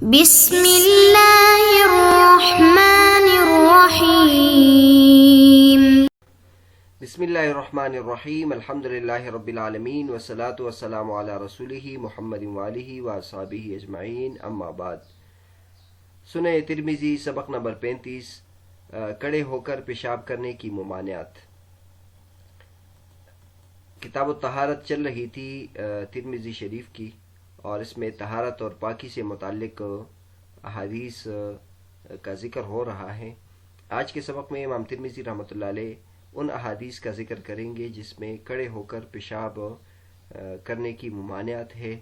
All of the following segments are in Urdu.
بسم اللہ الرحمن الرحیم۔ بسم اللہ الرحمن الرحیم، الحمد للہ رب العالمین والصلاة والسلام علی رسولہ محمد وآلہ واصحابہ اجمعین، اما بعد۔ سنن ترمذی سبق نمبر 35، کڑے ہو کر پیشاب کرنے کی ممانعت۔ کتاب الطہارت چل رہی تھی ترمذی شریف کی، اور اس میں طہارت اور پاکی سے متعلق احادیث کا ذکر ہو رہا ہے۔ آج کے سبق میں امام ترمذی رحمۃ اللہ علیہ ان احادیث کا ذکر کریں گے جس میں کڑے ہو کر پیشاب کرنے کی ممانعت ہے،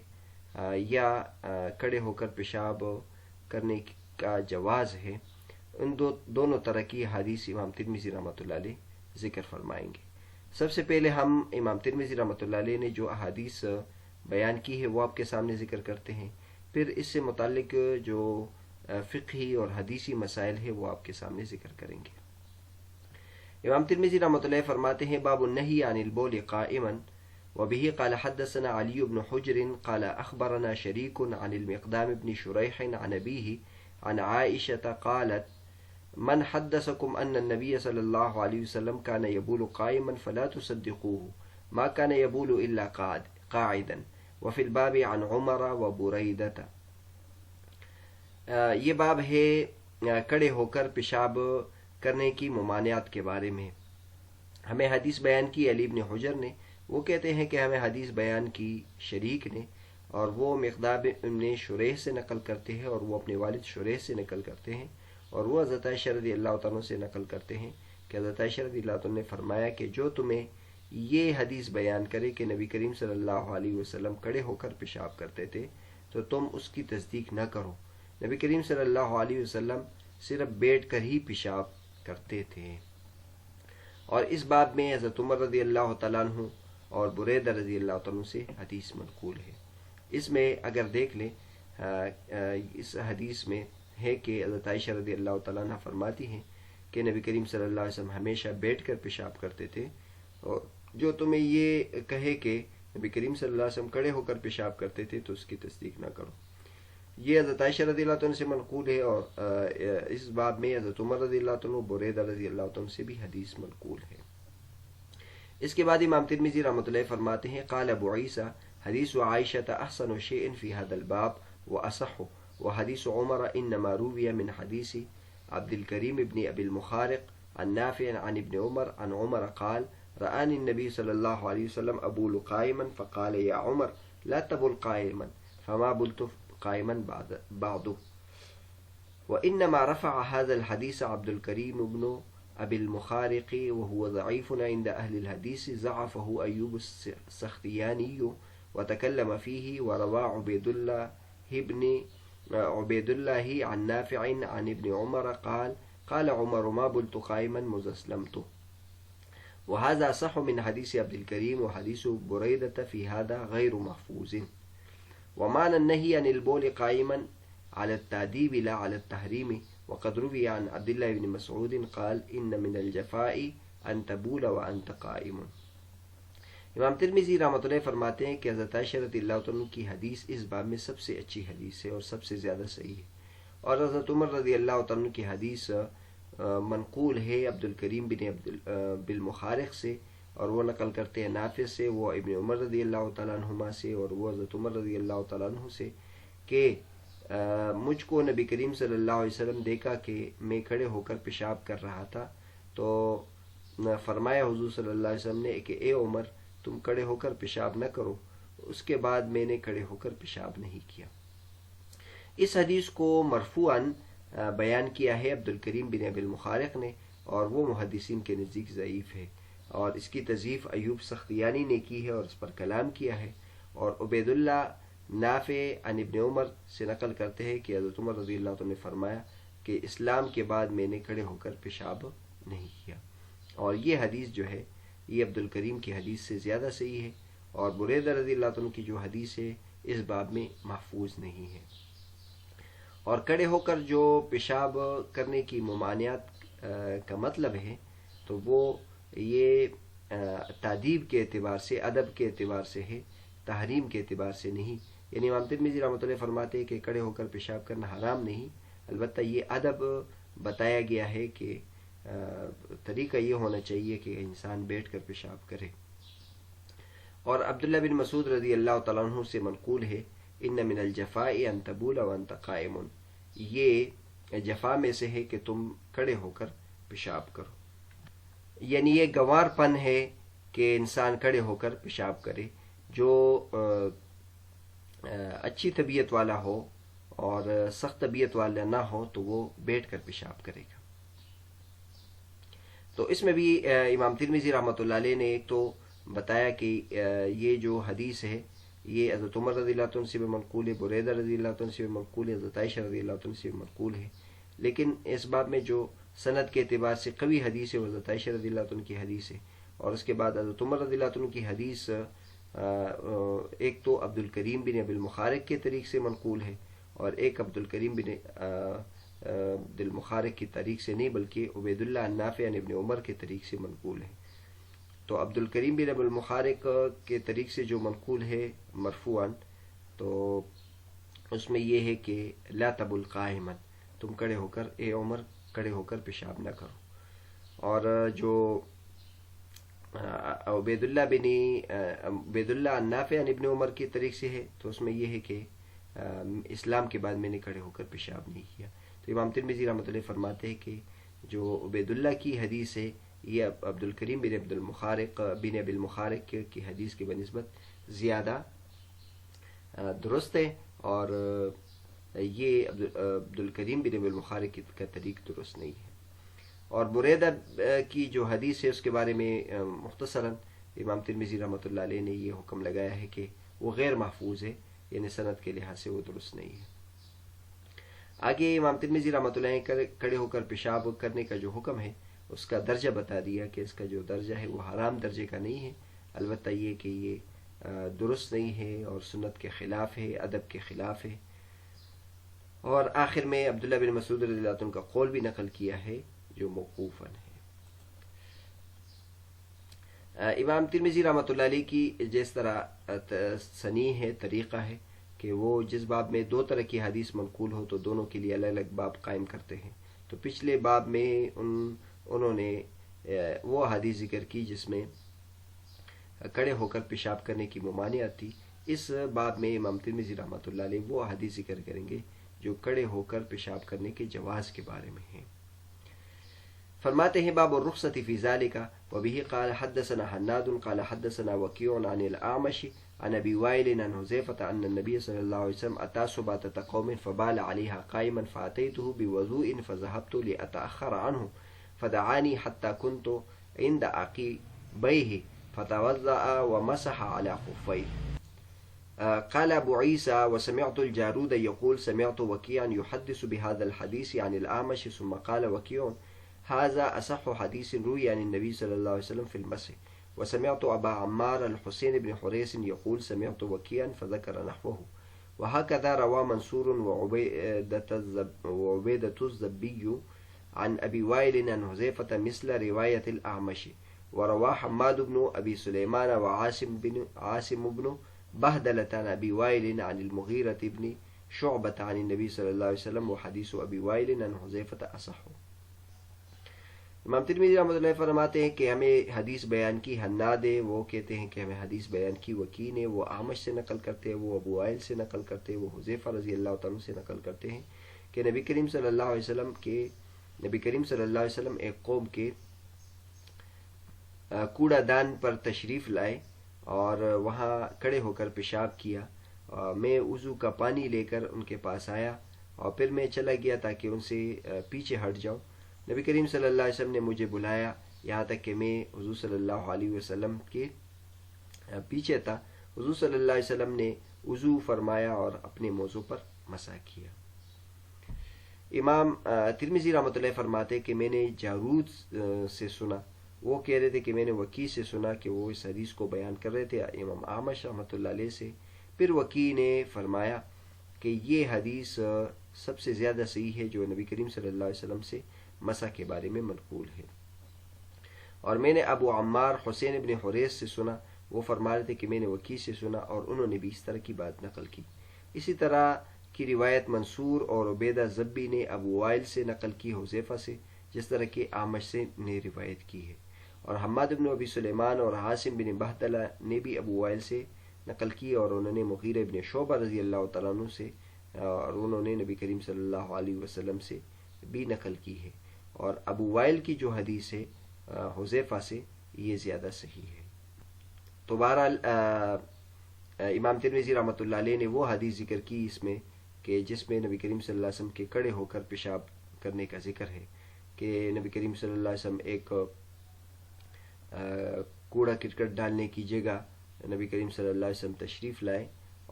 یا کڑے ہو کر پیشاب کرنے کا جواز ہے۔ ان دونوں طرح کی احادیث امام ترمذی رحمۃ اللہ علیہ ذکر فرمائیں گے۔ سب سے پہلے ہم امام ترمذی رحمۃ اللہ علیہ نے جو احادیث بیان کی ہے وہ آپ کے سامنے ذکر کرتے ہیں، پھر اس سے متعلق جو فقہی اور حدیثی مسائل ہے وہ آپ کے سامنے ذکر کریں گے۔ امام ترمذی رحمۃ اللہ فرماتے ہیں: باب النہی عن البول قائما، وبه قال حدثنا علی بن حجر قال اخبرنا شریک عن المقدام بن شریح عن ابیہ عن عائشة قالت: من حدثكم ان النبي صلی اللہ علیہ وسلم كان يبول قائما فلا تصدقوه ما كان يبول الا قاعدا، وفي الباب عن عمر وبریدہ۔ یہ باب ہے کڑے ہو کر پیشاب کرنے کی ممانعت کے بارے میں۔ ہمیں حدیث بیان کی علی بن حجر نے، وہ کہتے ہیں کہ ہمیں حدیث بیان کی شریک نے، اور وہ مقدام ابن شریح سے نقل کرتے ہیں، اور وہ اپنے والد شریح سے نقل کرتے ہیں، اور وہ حضرت عائشہ رضی اللہ عنہ سے نقل کرتے ہیں کہ حضرت عائشہ رضی اللہ عنہ نے فرمایا کہ جو تمہیں یہ حدیث بیان کرے کہ نبی کریم صلی اللہ علیہ وسلم کڑے ہو کر پیشاب کرتے تھے تو تم اس کی تصدیق نہ کرو۔ نبی کریم صلی اللہ علیہ وسلم صرف بیٹھ کر ہی پیشاب کرتے تھے۔ اور اس باب میں حضرت عمر رضی اللہ تعالیٰ عنہ اور بریدہ رضی اللہ عنہ سے حدیث منقول ہے۔ اس میں اگر دیکھ لیں، اس حدیث میں ہے کہ حضرت عائشہ رضی اللہ تعالیٰ عنہ فرماتی ہیں کہ نبی کریم صلی اللہ علیہ وسلم ہمیشہ بیٹھ کر پیشاب کرتے تھے، اور جو تمہیں یہ کہے کہ نبی کریم صلی اللہ علیہ وسلم کڑے ہو کر پیشاب کرتے تھے تو اس کی تصدیق نہ کرو۔ یہ حضرت عائشہ رضی اللہ عنہ سے منقول ہے، اور اس باب میں حضرت عمر رضی اللہ عنہ، بریدہ رضی اللہ عنہ سے بھی حدیث منقول ہے۔ اس کے بعد امام ترمذی رحمۃ اللہ فرماتے ہیں: قال ابو عیسیٰ حدیث عائشہ احسن شیء فی هذا الباب واصح، وحدیث عمر انما روی من حدیث عبد الکریم ابن ابی المخارق عن نافع عن ابن عمر عن عمر قال: رآني النبي صلى الله عليه وسلم أبول قائما فقال: يا عمر لا تبل قائما، فما بلت قائما بعده. وإنما رفع هذا الحديث عبد الكريم بن أبي المخارق وهو ضعيف عند أهل الحديث، ضعفه أيوب السختياني وتكلم فيه، وروى عبيد الله عن نافع عن ابن عمر قال: قال عمر ما بلت قائما مذ أسلمت. وهذا صح من حديث عبد الكريم، وحديث بريدة في هذا غير محفوظ. ومعنى النهي عن البول قائما على التأديب لا على التحريم، وقد روي عن عبد الله بن مسعود قال: إن من الجفاء أن تبول وأنت قائم۔ امام ترمذی رحمۃ اللہ فرماتے ہیں کہ حضرت عائشہ رضی اللہ عنہ کی حدیث اس باب میں سب سے اچھی حدیث ہے اور سب سے زیادہ صحیح ہے، اور حضرت عمر رضی اللہ عنہ کی حدیث منقول ہے عبد الکریم بن بالمخارق سے، اور وہ نقل کرتے ہیں نافع سے، وہ ابن عمر رضی اللہ تعالیٰ عنہما سے، اور وہ حضرت عمر رضی اللہ تعالیٰ عنہ سے کہ مجھ کو نبی کریم صلی اللہ علیہ وسلم دیکھا کہ میں کھڑے ہو کر پیشاب کر رہا تھا، تو فرمایا حضور صلی اللہ علیہ وسلم نے کہ اے عمر تم کھڑے ہو کر پیشاب نہ کرو۔ اس کے بعد میں نے کھڑے ہو کر پیشاب نہیں کیا۔ اس حدیث کو مرفوعاً بیان کیا ہے عبد الکریم بن ابی المخارق نے، اور وہ محدثین کے نزدیک ضعیف ہے، اور اس کی تضعیف ایوب سختیانی نے کی ہے اور اس پر کلام کیا ہے۔ اور عبید اللہ نافع عن ابن عمر سے نقل کرتے ہیں کہ حضرت عمر رضی اللہ عنہ نے فرمایا کہ اسلام کے بعد میں نے کھڑے ہو کر پیشاب نہیں کیا، اور یہ حدیث جو ہے یہ عبد الکریم کی حدیث سے زیادہ صحیح ہے، اور بریدہ رضی اللہ عنہ کی جو حدیث ہے اس باب میں محفوظ نہیں ہے۔ اور کھڑے ہو کر جو پیشاب کرنے کی ممانعت کا مطلب ہے تو وہ یہ تادیب کے اعتبار سے، ادب کے اعتبار سے ہے، تحریم کے اعتبار سے نہیں یعنی امام ترمذی رحمۃ اللہ فرماتے ہیں کہ کھڑے ہو کر پیشاب کرنا حرام نہیں، البتہ یہ ادب بتایا گیا ہے کہ طریقہ یہ ہونا چاہیے کہ انسان بیٹھ کر پیشاب کرے۔ اور عبداللہ بن مسعود رضی اللہ تعالیٰ عنہ سے منقول ہے، ان من الجفاء ان تبول وانت قائم، یہ جفا میں سے ہے کہ تم کھڑے ہو کر پیشاب کرو، یعنی یہ گوار پن ہے کہ انسان کھڑے ہو کر پیشاب کرے۔ جو اچھی طبیعت والا ہو اور سخت طبیعت والا نہ ہو تو وہ بیٹھ کر پیشاب کرے گا۔ تو اس میں بھی امام ترمذی رحمۃ اللہ علیہ نے ایک تو بتایا کہ یہ جو حدیث ہے یہ حضرت عمر رضی اللہ عنہ سے بھی منقول ہے، بریدہ رضی اللہ عنہ سے بھی منقول ہے، حضرت عائشہ رضی اللہ عنہ سے بھی منقول ہے، لیکن اس باب میں جو سند کے اعتبار سے قوی حدیث ہے وہ حضرت عائشہ رضی اللہ عنہ کی حدیث ہے، اور اس کے بعد حضرت عمر رضی اللہ عنہ کی حدیث ایک تو عبد الکریم بن ابی المخارق کے طریق سے منقول ہے، اور ایک عبد الکریم بن عبد المخارق کی طریق سے نہیں بلکہ عبید اللہ عن نافع عن ابن عمر کے طریق سے منقول ہے۔ تو عبد الکریم بن ابی المخارق کے طریق سے جو منقول ہے مرفوعاً، تو اس میں یہ ہے کہ لا تبل قائما، تم کھڑے ہو کر اے عمر کھڑے ہو کر پیشاب نہ کرو۔ اور جو عبید اللہ عن نافع عن ابن عمر کی طریق سے ہے تو اس میں یہ ہے کہ اسلام کے بعد میں نے کھڑے ہو کر پیشاب نہیں کیا۔ تو امام ترمذی رحمۃ اللہ فرماتے ہیں کہ جو عبید اللہ کی حدیث ہے یہ عبد الکریم بن بن ابی المخارق کی حدیث کے بنسبت زیادہ درست ہے، اور یہ عبد الکریم بن ابی المخارق کا طریق درست نہیں ہے۔ اور بریدہ کی جو حدیث ہے اس کے بارے میں مختصراً امام ترمذی رحمۃ اللہ علیہ نے یہ حکم لگایا ہے کہ وہ غیر محفوظ ہے، یعنی سند کے لحاظ سے وہ درست نہیں ہے۔ آگے امام ترمذی رحمۃ اللہ نے کھڑے ہو کر پیشاب کرنے کا جو حکم ہے اس کا درجہ بتا دیا کہ اس کا جو درجہ ہے وہ حرام درجے کا نہیں ہے، البتہ یہ کہ یہ درست نہیں ہے اور سنت کے خلاف ہے، ادب کے خلاف ہے۔ اور آخر میں عبداللہ بن مسعود رضی اللہ عنہ کا قول بھی نقل کیا ہے جو موقوفاً ہے۔ امام ترمذی رحمۃ اللہ علیہ کی جس طرح سنی ہے، طریقہ ہے کہ وہ جس باب میں دو طرح کی حدیث منقول ہو تو دونوں کے لیے الگ الگ باب قائم کرتے ہیں۔ تو پچھلے باب میں انہوں نے وہ حدیث ذکر کی جس میں کھڑے ہو کر پیشاب کرنے کی ممانعت تھی، اس باب میں امام ترمذی رحمۃ اللہ علیہ وہ حدیث ذکر کریں گے جو کھڑے ہو کر پیشاب کرنے کے جواز کے بارے میں ہیں۔ فرماتے ہیں باب الرخصة في ذلك، وبه قال حدثنا حناد قال حدثنا وكيع عن الأعمش عن أبي وائل عن حذيفة أن النبي صلى الله عليه وسلم أتى سباطة قوم فبال عليها قائما فأتيته بوضوء فذهبت لأتأخر عنه فدعاني حتى كنت عند عقبيه فتوضأ ومسح على خفيه۔ قال أبو عيسى وسمعت الجارود يقول سمعت وكيعا يحدث بهذا الحديث عن الأعمش ثم قال وكيع هذا أصح حديث روي عن النبي صلى الله عليه وسلم في المسح، وسمعت أبا عمار الحسين بن حريث يقول سمعت وكيعا فذكر نحوه، وهكذا روى منصور وعبيدة الزبي عن أبي وائل عن حذيفة مثل رواية الأعمش، وروى حماد بن أبي سليمان وعاصم بن بهدلة عن أبي وائل عن المغيرة بن شعبة عن النبي صلى الله عليه وسلم، وحديث أبي وائل عن حذيفة أصح۔ امام ترمذی رحمۃ اللہ فرماتے ہیں کہ ہمیں حدیث بیان کی حناد ہے، وہ کہتے ہیں کہ ہمیں حدیث بیان کی وکیع نے، وہ اعمش سے نقل کرتے ہیں، وہ ابو وائل سے نقل کرتے ہیں، وہ حذیفہ رضی اللہ تعالیٰ سے نقل کرتے ہیں کہ نبی کریم صلی اللہ علیہ وسلم ایک قوم کے کوڑا دان پر تشریف لائے اور وہاں کھڑے ہو کر پیشاب کیا۔ میں وضو کا پانی لے کر ان کے پاس آیا اور پھر میں چلا گیا تاکہ ان سے پیچھے ہٹ جاؤں۔ نبی کریم صلی اللہ علیہ وسلم نے مجھے بلایا یہاں تک کہ میں حضور صلی اللہ علیہ وسلم کے پیچھے تھا۔ حضور صلی اللہ علیہ وسلم نے وضو فرمایا اور اپنے موضوع پر مسح کیا۔ امام ترمذی رحمۃ اللہ فرماتے کہ میں نے جارود سے سنا، وہ کہہ رہے تھے کہ میں نے وکیع سے سنا کہ وہ اس حدیث کو بیان کر رہے تھے امام اعمش رحمۃ اللہ علیہ سے۔ پھر وکیع نے فرمایا کہ یہ حدیث سب سے زیادہ صحیح ہے جو نبی کریم صلی اللہ علیہ وسلم سے مسح کے بارے میں منقول ہے۔ اور میں نے ابو عمار حسین ابن حریث سے سنا، وہ فرما رہے تھے کہ میں نے وکیع سے سنا اور انہوں نے بھی اس طرح کی بات نقل کی۔ اسی طرح کی روایت منصور اور عبیدہ ضبی نے ابو وائل سے نقل کی حذیفہ سے، جس طرح کہ اعمش سے نے روایت کی ہے، اور حماد بن ابی سلیمان اور عاصم بن بہدلہ نے بھی ابو وائل سے نقل کی، اور انہوں نے مغیرہ بن شعبہ رضی اللہ تعالیٰ عنہ سے، اور انہوں نے نبی کریم صلی اللہ علیہ وسلم سے بھی نقل کی ہے، اور ابو وائل کی جو حدیث ہے حذیفہ سے، یہ زیادہ صحیح ہے۔ تو بہرحال امام ترمذی رحمۃ اللہ علیہ نے وہ حدیث ذکر کی اس میں کہ جس میں نبی کریم صلی اللہ علیہ وسلم کے کھڑے ہو کر پیشاب کرنے کا ذکر ہے، کہ نبی کریم صلی اللہ علیہ وسلم ایک کوڑا کرکٹ ڈالنے کی جگہ نبی کریم صلی اللہ علیہ وسلم تشریف لائے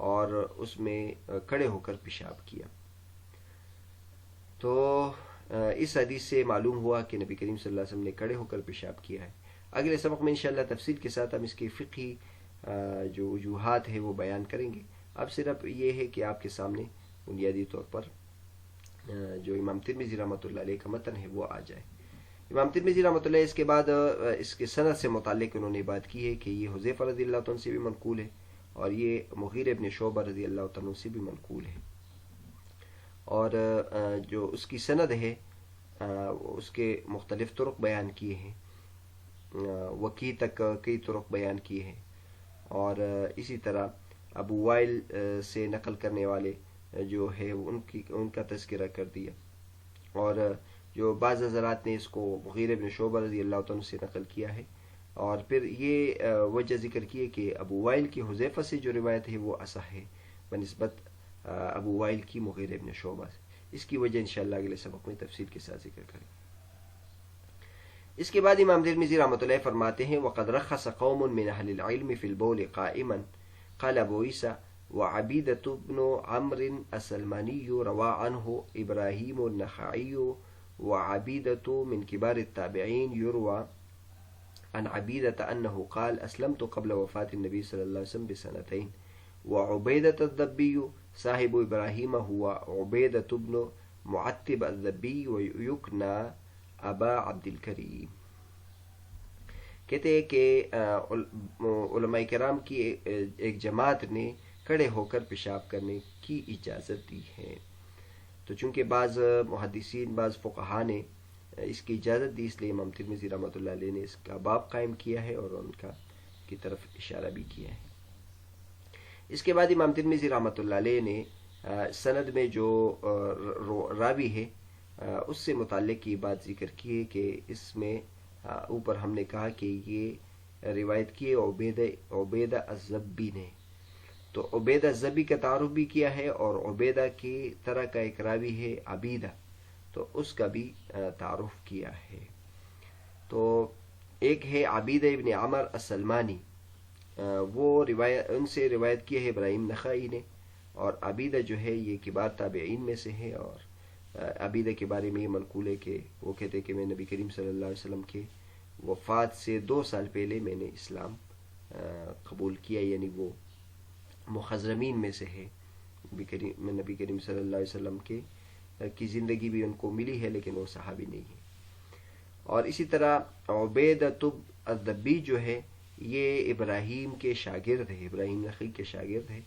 اور اس میں کھڑے ہو کر پیشاب کیا۔ تو اس حدیث سے معلوم ہوا کہ نبی کریم صلی اللہ علیہ وسلم نے کھڑے ہو کر پیشاب کیا ہے۔ اگلے سبق میں انشاءاللہ تفصیل کے ساتھ ہم اس کی فقہی جو وجوہات ہے وہ بیان کریں گے۔ اب صرف یہ ہے کہ آپ کے سامنے بنیادی طور پر جو امام ترمذی رحمۃ اللہ علیہ کا متن ہے وہ آ جائے۔ امام ترمذی رحمۃ اللہ اس کے بعد اس کے سند سے متعلق انہوں نے بات کی ہے کہ یہ حذیفہ رضی اللہ عنہ سے بھی منقول ہے، اور یہ مغیرہ بن شعبہ رضی اللہ عنہ سے بھی منقول ہے، اور جو اس کی سند ہے اس کے مختلف طرق بیان کیے ہیں، وکی تک کئی طرق بیان کیے ہیں، اور اسی طرح ابو وائل سے نقل کرنے والے جو ہے ان کا تذکرہ کر دیا، اور جو بعض حضرات نے اس کو مغیرہ بن شعبہ رضی اللہ عنہ سے نقل کیا ہے، اور پھر یہ وجہ ذکر کی ہے کہ ابو وائل کی حذیفہ سے جو روایت ہے وہ اصح ہے بنسبت ابو وائل کی مغیرہ بن شعبہ سے۔ اس کی وجہ انشاءاللہ اگلے سبق میں تفصیل کے ساتھ ذکر کریں۔ اس کے بعد امام ترمذی رحمۃ اللہ فرماتے ہیں وقد رخص قوم من اہل العلم في البول قائما قال ابو عیسیٰ وعبیدۃ بن عمرو السلمانی روى عنه ابراہیم النخعی وعبیدۃ من کبار التابعین يروى عن عبیدۃ انه قال اسلمت قبل وفاة النبی صلی اللہ علیہ وسلم بسنتين وعبیدۃ الضبی صاحب ابراہیم هو عبیدۃ بن معتب الضبی ویکنى ابا عبد الکریم۔ کہتے ہیں کہ علماء کرام کی ایک جماعت نے کھڑے ہو کر پیشاب کرنے کی اجازت دی ہے، تو چونکہ بعض محدثین بعض فقہا نے اس کی اجازت دی، اس لیے امام ترمذی رحمۃ اللہ علیہ نے اس کا باب قائم کیا ہے اور ان کی طرف اشارہ بھی کیا ہے۔ اس کے بعد امام ترمذی رحمۃ اللہ علیہ نے سند میں جو راوی ہے اس سے متعلق یہ بات ذکر کی ہے کہ اس میں اوپر ہم نے کہا کہ یہ روایت کی ہے عبیدہ الضبی نے، تو عبیدہ الضبی کا تعارف بھی کیا ہے، اور عبیدہ کی طرح کا ایک راوی ہے عبیدہ، تو اس کا بھی تعارف کیا ہے۔ تو ایک ہے عبیدہ ابن عمر السلمانی، وہ ان سے روایت کی ہے ابراہیم نخعی نے، اور عبیدہ جو ہے یہ کبار تابعین میں سے ہے، اور عبیدہ کے بارے میں یہ منقول ہے کہ وہ کہتے کہ میں نبی کریم صلی اللہ علیہ وسلم کے وفات سے 2 سال پہلے میں نے اسلام قبول کیا، یعنی وہ مخضرمین میں سے ہے۔ نبی کریم صلی اللہ علیہ وسلم کی زندگی بھی ان کو ملی ہے، لیکن وہ صحابی نہیں ہے۔ اور اسی طرح عبیدۃ الضبی جو ہے یہ ابراہیم کے شاگرد ہے، ابراہیم نخعی کے شاگرد ہے،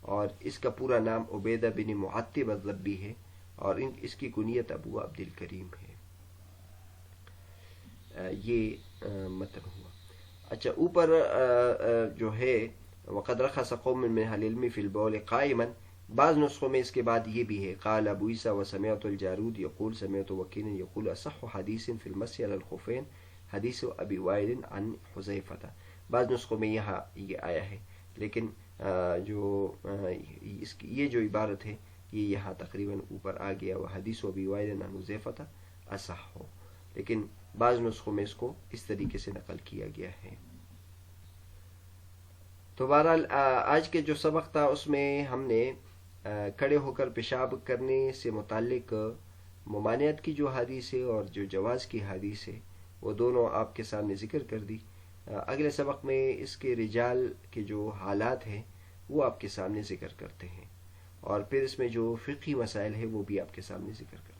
اور اس کا پورا نام عبیدہ بن معتب الضبی ہے، اور اس کی کنیت ابو عبد الکریم ہے۔ یہ متن ہوا۔ اچھا، اوپر جو ہے وقد رخص قوم من اہل العلم فی البول قائما، بعض نسخوں میں اس کے بعد یہ بھی ہے قال ابو عیسیٰ وسمعت الجارود یقول سمعت وکیع یقول اصح حدیث فی المسح علی الخفین حدیث ابی وائل عن حذیفہ۔ بعض نسخوں میں یہاں یہ آیا ہے، لیکن یہ جو عبارت ہے یہ یہاں تقریباً اوپر آ گیا، وہ حدیث ابی وائل عن حذیفہ اصح ہو، لیکن بعض نسخوں میں اس کو اس طریقے سے نقل کیا گیا ہے۔ تو بہرحال آج کے جو سبق تھا اس میں ہم نے کھڑے ہو کر پیشاب کرنے سے متعلق ممانعت کی جو حدیث ہے اور جو جواز کی حدیث ہے وہ دونوں آپ کے سامنے ذکر کر دی۔ اگلے سبق میں اس کے رجال کے جو حالات ہیں وہ آپ کے سامنے ذکر کرتے ہیں، اور پھر اس میں جو فقہی مسائل ہیں وہ بھی آپ کے سامنے ذکر کرتے ہیں۔